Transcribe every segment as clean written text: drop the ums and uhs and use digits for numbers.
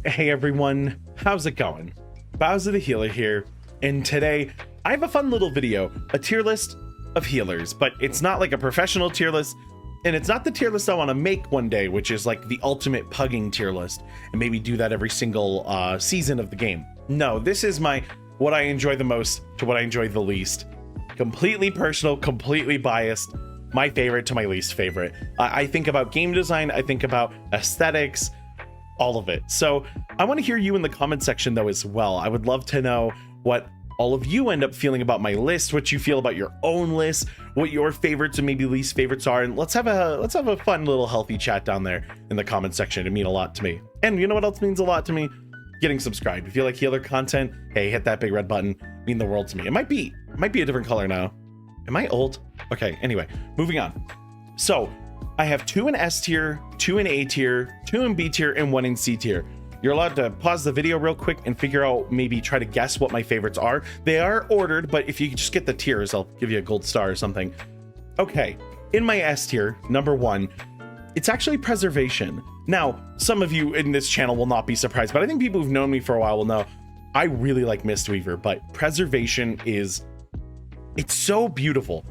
Hey everyone, how's it going? Bowser the Healer here, and today I have a fun little video, a tier list of healers, but it's not like a professional tier list, and it's not the tier list I want to make one day, which is like the ultimate pugging tier list, and maybe do that every single season of the game. No, this is my what I enjoy the most to what I enjoy the least. Completely personal, completely biased, my favorite to my least favorite. I think about game design, I think about aesthetics, all of it. So I want to hear you in the comment section though as well. I would love to know what all of you end up feeling about my list, what you feel about your own list, what your favorites and maybe least favorites are, and let's have a fun little healthy chat down there in the comment section. It means a lot to me. And you know what else means a lot to me? Getting subscribed. If you like healer content, hey, hit that big red button. Mean the world to me. It might be a different color now. Am I old? Okay, anyway, moving on. So I have 2 in S tier, 2 in A tier, 2 in B tier, and 1 in C tier. You're allowed to pause the video real quick and figure out, maybe try to guess what my favorites are. They are ordered, but if you could just get the tiers, I'll give you a gold star or something. Okay, in my S tier, number 1, it's actually Preservation. Now, some of you in this channel will not be surprised, but I think people who've known me for a while will know I really like Mistweaver, but Preservation it's so beautiful.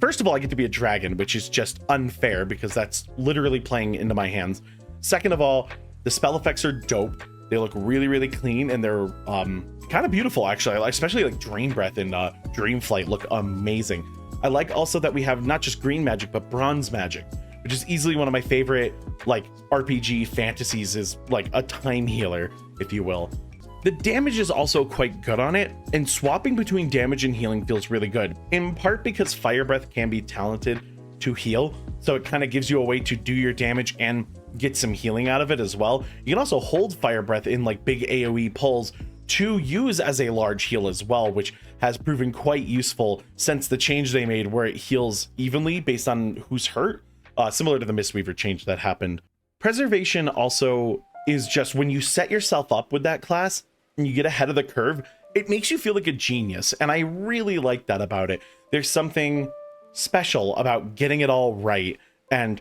First of all, I get to be a dragon, which is just unfair because that's literally playing into my hands. Second of all, the spell effects are dope. They look really, really clean, and they're kind of beautiful, actually. Especially like Drain Breath and Dream Flight look amazing. I like also that we have not just green magic, but bronze magic, which is easily one of my favorite like RPG fantasies, is like a time healer, if you will. The damage is also quite good on it, and swapping between damage and healing feels really good, in part because Fire Breath can be talented to heal, so it kind of gives you a way to do your damage and get some healing out of it as well. You can also hold Fire Breath in like big AoE pulls to use as a large heal as well, which has proven quite useful since the change they made where it heals evenly based on who's hurt, similar to the Mistweaver change that happened. Preservation also is just when you set yourself up with that class and you get ahead of the curve, it makes you feel like a genius, and I really like that about it. There's something special about getting it all right and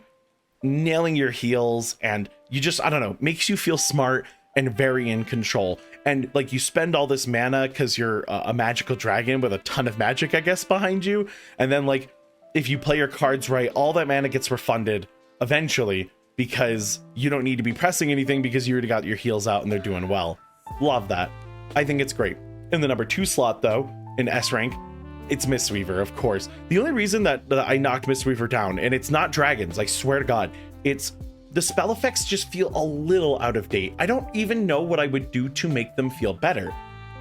nailing your heals, and you just, I don't know, makes you feel smart and very in control. And like, you spend all this mana because you're a magical dragon with a ton of magic, I guess, behind you, and then like if you play your cards right, all that mana gets refunded eventually because you don't need to be pressing anything because you already got your heals out and they're doing well. Love that. I think it's great. In the number 2 slot though, in S rank, it's Mistweaver, of course. The only reason that I knocked Mistweaver down, and it's not dragons, I swear to God, it's the spell effects just feel a little out of date. I don't even know what I would do to make them feel better.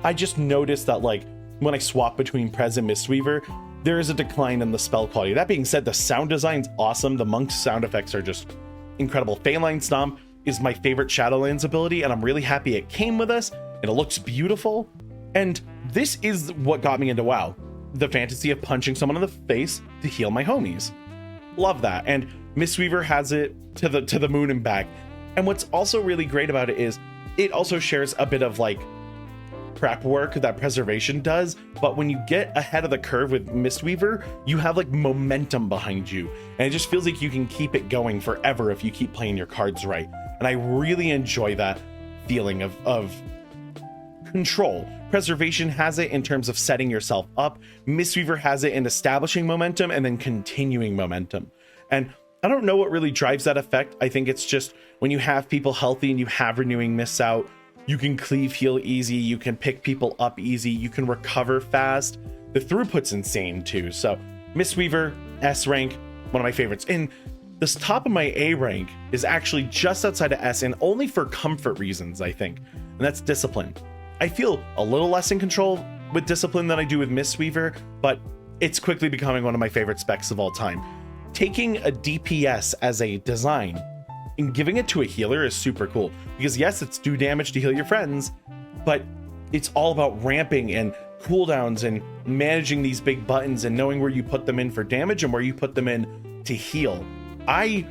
I just noticed that like when I swap between Prez and Mistweaver, there is a decline in the spell quality. That being said, the sound design's awesome. The Monk's sound effects are just incredible. Feline Stomp is my favorite Shadowlands ability, and I'm really happy it came with us, and it looks beautiful. And this is what got me into WoW. The fantasy of punching someone in the face to heal my homies. Love that. And Mistweaver has it to the moon and back. And what's also really great about it is it also shares a bit of like prep work that Preservation does, but when you get ahead of the curve with Mistweaver, you have like momentum behind you, and it just feels like you can keep it going forever if you keep playing your cards right. And I really enjoy that feeling of control. Preservation has it in terms of setting yourself up. Mistweaver has it in establishing momentum and then continuing momentum. And I don't know what really drives that effect. I think it's just when you have people healthy and you have renewing miss out, you can cleave heal easy, you can pick people up easy, you can recover fast. The throughput's insane too. So Mistweaver, S rank, one of my favorites. And this top of my A rank is actually just outside of S, and only for comfort reasons, I think. And that's Discipline. I feel a little less in control with Discipline than I do with Mistweaver, but it's quickly becoming one of my favorite specs of all time. Taking a DPS as a design and giving it to a healer is super cool, because yes, it's do damage to heal your friends, but it's all about ramping and cooldowns and managing these big buttons and knowing where you put them in for damage and where you put them in to heal. I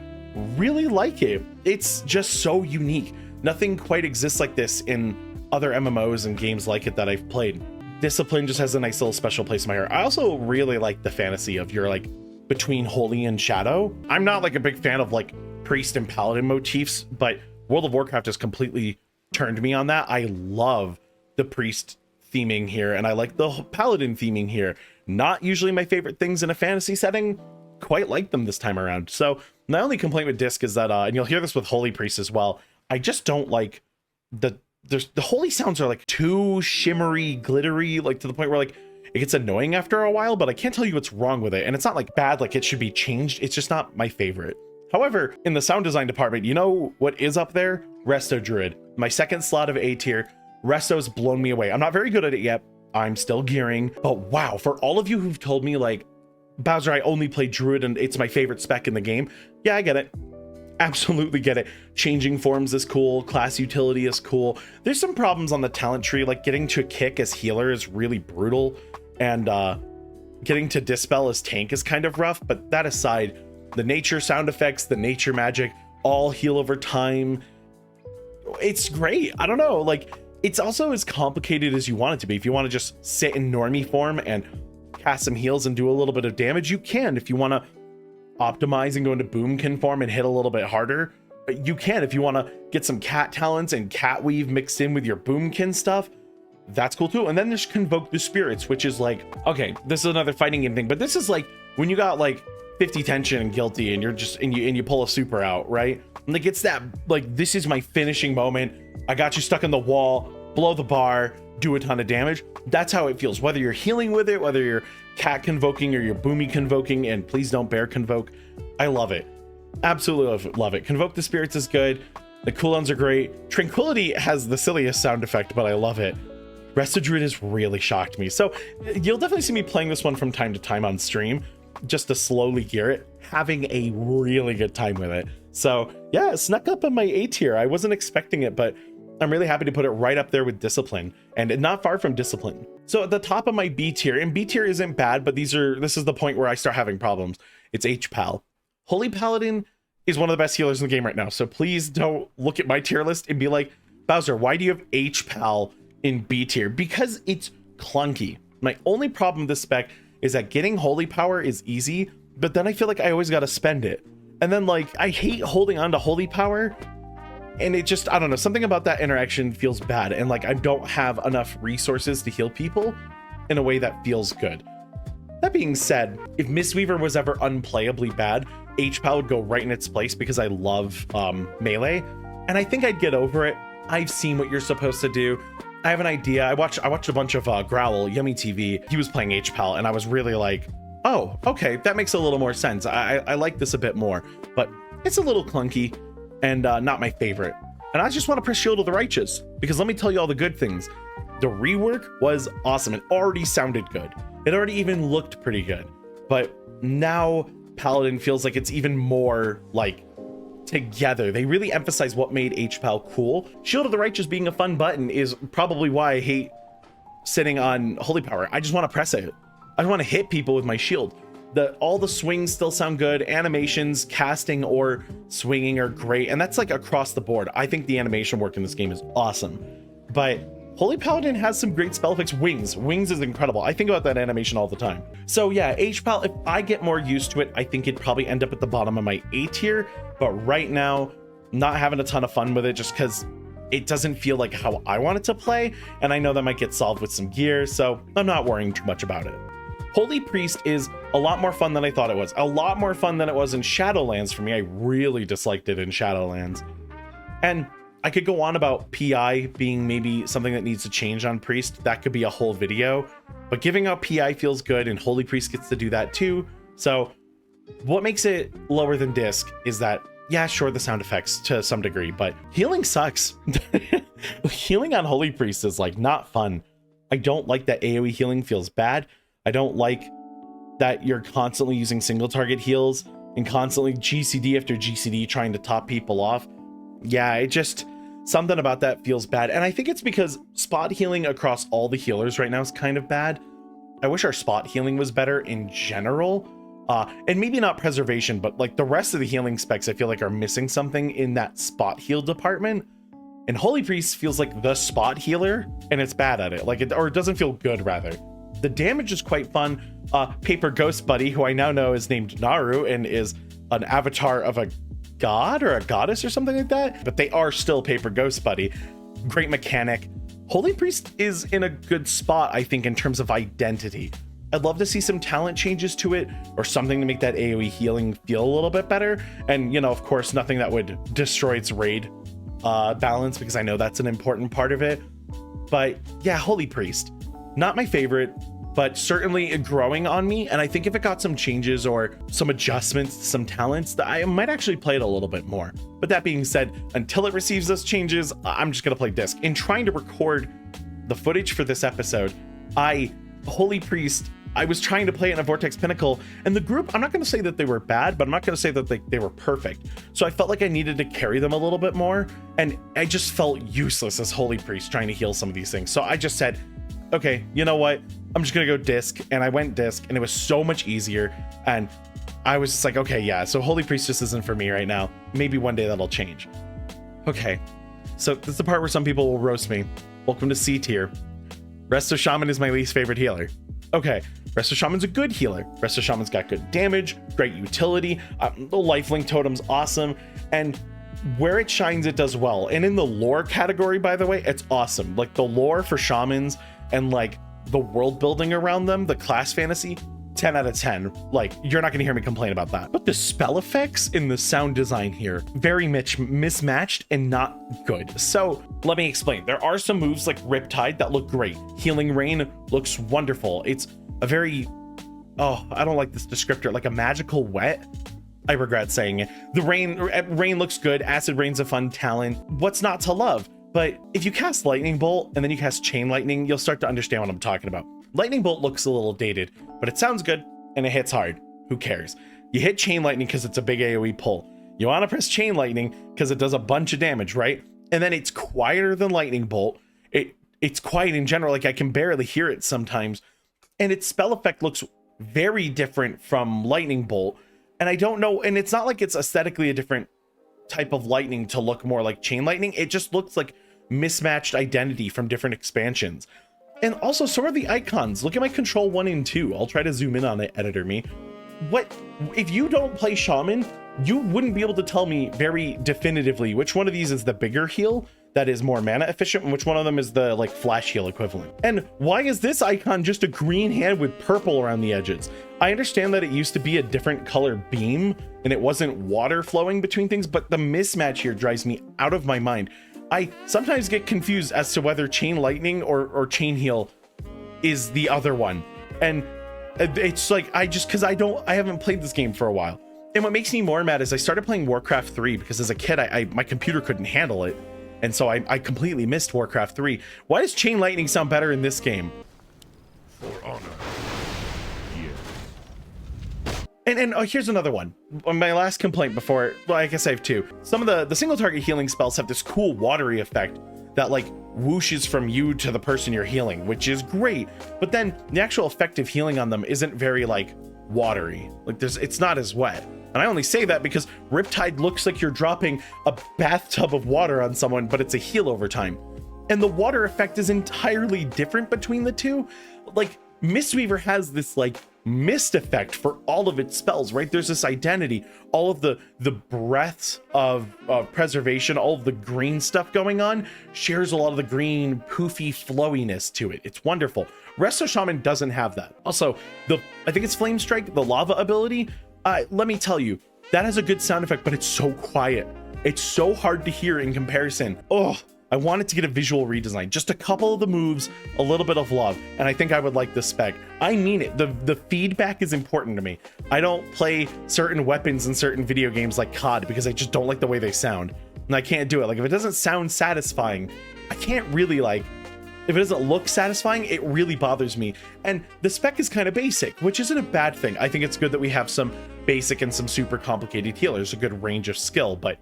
really like it. It's just so unique. Nothing quite exists like this in other MMOs and games like it that I've played. Discipline just has a nice little special place in my heart. I also really like the fantasy of your like between holy and shadow. I'm not like a big fan of like priest and paladin motifs, but World of Warcraft has completely turned me on that. I love the priest theming here, and I like the paladin theming here. Not usually my favorite things in a fantasy setting, quite like them this time around. So my only complaint with Disc is that, and you'll hear this with Holy Priest as well, I just don't like the holy sounds are like too shimmery, glittery, like to the point where like it gets annoying after a while, but I can't tell you what's wrong with it. And it's not like bad, like it should be changed. It's just not my favorite. However, in the sound design department, you know what is up there? Resto Druid, my second slot of A tier. Resto's blown me away. I'm not very good at it yet. I'm still gearing, but wow, for all of you who've told me like, Bowser, I only play Druid and it's my favorite spec in the game. Yeah, I get it. Absolutely get it. Changing forms is cool. Class utility is cool. There's some problems on the talent tree, like getting to kick as healer is really brutal, and getting to dispel as tank is kind of rough. But that aside, the nature sound effects, the nature magic, all heal over time. It's great. I don't know. Like, it's also as complicated as you want it to be. If you want to just sit in normie form and cast some heals and do a little bit of damage, you can. If you want to optimize and go into boomkin form and hit a little bit harder, you can. If you want to get some cat talents and cat weave mixed in with your boomkin stuff, that's cool too. And then there's Convoke the Spirits, which is like, okay, this is another fighting game thing, but this is like when you got like 50 tension and guilty and you're just and you pull a super out, right? And like it's that, like, this is my finishing moment. I got you stuck in the wall, blow the bar, do a ton of damage. That's how it feels, whether you're healing with it, whether you're cat convoking or you're boomy convoking, and please don't bear convoke. I love it. Absolutely love it. Convoke the Spirits is good. The cooldowns are great. Tranquility has the silliest sound effect, but I love it. Resto Druid has really shocked me. So you'll definitely see me playing this one from time to time on stream, just to slowly gear it, having a really good time with it. So yeah, it snuck up in my A tier. I wasn't expecting it, but I'm really happy to put it right up there with Discipline, and not far from Discipline. So at the top of my B tier, and B tier isn't bad, but this is the point where I start having problems. It's H-Pal. Holy Paladin is one of the best healers in the game right now. So please don't look at my tier list and be like, Bowser, why do you have H-Pal in B tier? Because it's clunky. My only problem with this spec is that getting holy power is easy, but then I feel like I always got to spend it. And then like, I hate holding on to holy power, and it just, I don't know, something about that interaction feels bad. And like, I don't have enough resources to heal people in a way that feels good. That being said, if Mistweaver was ever unplayably bad, H-Pal would go right in its place because I love melee, and I think I'd get over it. I've seen what you're supposed to do. I have an idea. I watched a bunch of Growl, Yummy TV. He was playing H-Pal, and I was really like, oh, okay, that makes a little more sense. I like this a bit more, but it's a little clunky and not my favorite. And I just want to press Shield of the Righteous, because let me tell you all the good things. The rework was awesome. It already sounded good. It already even looked pretty good. But now Paladin feels like it's even more like together. They really emphasize what made H-Pal cool. Shield of the Righteous being a fun button is probably why I hate sitting on Holy Power. I just want to press it. I want to hit people with my shield. All the swings still sound good. Animations, casting, or swinging are great. And that's like across the board. I think the animation work in this game is awesome. But Holy Paladin has some great spell effects. Wings is incredible. I think about that animation all the time. So yeah, H-Pal, if I get more used to it, I think it'd probably end up at the bottom of my A tier. But right now, not having a ton of fun with it just because it doesn't feel like how I want it to play. And I know that might get solved with some gear, so I'm not worrying too much about it. Holy Priest is a lot more fun than I thought it was. A lot more fun than it was in Shadowlands for me. I really disliked it in Shadowlands. And I could go on about PI being maybe something that needs to change on Priest. That could be a whole video. But giving out PI feels good, and Holy Priest gets to do that too. So what makes it lower than Disc is that, yeah, sure, the sound effects to some degree, but healing sucks. Healing on Holy Priest is like not fun. I don't like that AoE healing feels bad. I don't like that you're constantly using single target heals and constantly GCD after GCD trying to top people off. Yeah, it just, something about that feels bad. And I think it's because spot healing across all the healers right now is kind of bad. I wish our spot healing was better in general. And maybe not preservation, but like the rest of the healing specs I feel like are missing something in that spot heal department. And Holy Priest feels like the spot healer, and it's bad at it. Like it doesn't feel good, rather. The damage is quite fun. Paper Ghost Buddy, who I now know is named Naru and is an avatar of a god or a goddess or something like that, but they are still Paper Ghost Buddy. great mechanic. Holy Priest is in a good spot, I think, in terms of identity. I'd love to see some talent changes to it or something to make that AoE healing feel a little bit better. And, you know, of course, nothing that would destroy its raid balance, because I know that's an important part of it. But yeah, Holy Priest, not my favorite, but certainly growing on me. And I think if it got some changes or some adjustments, some talents, that I might actually play it a little bit more. But that being said, until it receives those changes, I'm just going to play Disc. In trying to record the footage for this episode, Holy Priest, I was trying to play it in a Vortex Pinnacle, and the group, I'm not going to say that they were bad, but I'm not going to say that they were perfect. So I felt like I needed to carry them a little bit more, and I just felt useless as Holy Priest trying to heal some of these things. So I just said, okay, you know what? I'm just going to go Disc, and I went Disc, and it was so much easier, and I was just like, okay, yeah, so Holy Priest just isn't for me right now. Maybe one day that'll change. Okay, so this is the part where some people will roast me. Welcome to C tier. Resto Shaman is my least favorite healer. Okay, Resto Shaman's a good healer. Resto Shaman's got good damage, great utility, the lifelink totem's awesome, and where it shines, it does well. And in the lore category, by the way, it's awesome. Like the lore for shamans and like the world building around them, the class fantasy, 10 out of 10. Like, you're not gonna hear me complain about that. But the spell effects in the sound design here, very mismatched and not good. So let me explain. There are some moves like Riptide that look great. Healing Rain looks wonderful. It's a very, oh, I don't like this descriptor, like a magical wet. I regret saying it. The rain looks good. Acid Rain's a fun talent. What's not to love? But if you cast Lightning Bolt and then you cast Chain Lightning, you'll start to understand what I'm talking about. Lightning Bolt looks a little dated, but it sounds good and it hits hard. Who cares? You hit Chain Lightning because it's a big AoE pull. You want to press Chain Lightning because it does a bunch of damage, right? And then it's quieter than Lightning Bolt. It's quiet in general, like I can barely hear it sometimes. And its spell effect looks very different from Lightning Bolt. And I don't know, and it's not like it's aesthetically a different type of lightning to look more like Chain Lightning. It just looks like mismatched identity from different expansions. And also, so are the icons. Look at my Control 1 and 2. I'll try to zoom in on it, editor me. What, if you don't play Shaman, you wouldn't be able to tell me very definitively which one of these is the bigger heal that is more mana efficient and which one of them is the like flash heal equivalent. And why is this icon just a green hand with purple around the edges? I understand that it used to be a different color beam and it wasn't water flowing between things, but the mismatch here drives me out of my mind. I sometimes get confused as to whether Chain Lightning or Chain Heal is the other one. And it's like, I haven't played this game for a while. And what makes me more mad is I started playing Warcraft 3 because as a kid, my computer couldn't handle it. And so I completely missed Warcraft 3. Why does Chain Lightning sound better in this game? For honor. And here's another one. My last complaint before, well, I guess I have two. Some of the single target healing spells have this cool watery effect that like whooshes from you to the person you're healing, which is great. But then the actual effective healing on them isn't very like watery. Like it's not as wet. And I only say that because Riptide looks like you're dropping a bathtub of water on someone, but it's a heal over time. And the water effect is entirely different between the two. Like Mistweaver has this like mist effect for all of its spells, right? There's this identity, all of the breaths of preservation, all of the green stuff going on shares a lot of the green poofy flowiness to it. It's wonderful. Resto Shaman doesn't have that. Also, I think it's Flame Strike, the lava ability. Let me tell you, that has a good sound effect, but it's so quiet. It's so hard to hear in comparison. Oh, I wanted to get a visual redesign, just a couple of the moves, a little bit of love, and I think I would like this spec. I mean it. The feedback is important to me. I don't play certain weapons in certain video games like COD because I just don't like the way they sound, and I can't do it. Like if it doesn't sound satisfying, I can't really like. If it doesn't look satisfying, it really bothers me. And the spec is kind of basic, which isn't a bad thing. I think it's good that we have some basic and some super complicated healers, a good range of skill, but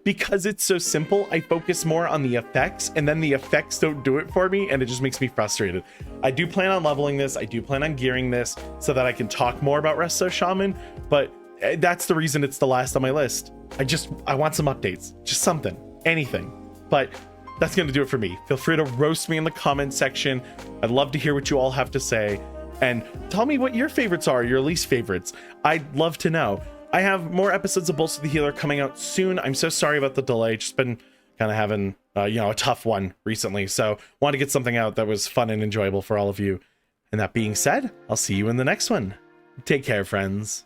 because it's so simple, I focus more on the effects, and then the effects don't do it for me, and it just makes me frustrated. I do plan on leveling this. I do plan on gearing this so that I can talk more about Resto Shaman, but that's the reason it's the last on my list. I want some updates, just something, anything. But that's going to do it for me. Feel free to roast me in the comment section. I'd love to hear what you all have to say, and tell me what your favorites are, your least favorites. I'd love to know. I have more episodes of Bolts of the Healer coming out soon. I'm so sorry about the delay. Just been kind kind of having, you know, a tough one recently. So want to get something out that was fun and enjoyable for all of you. And that being said, I'll see you in the next one. Take care, friends.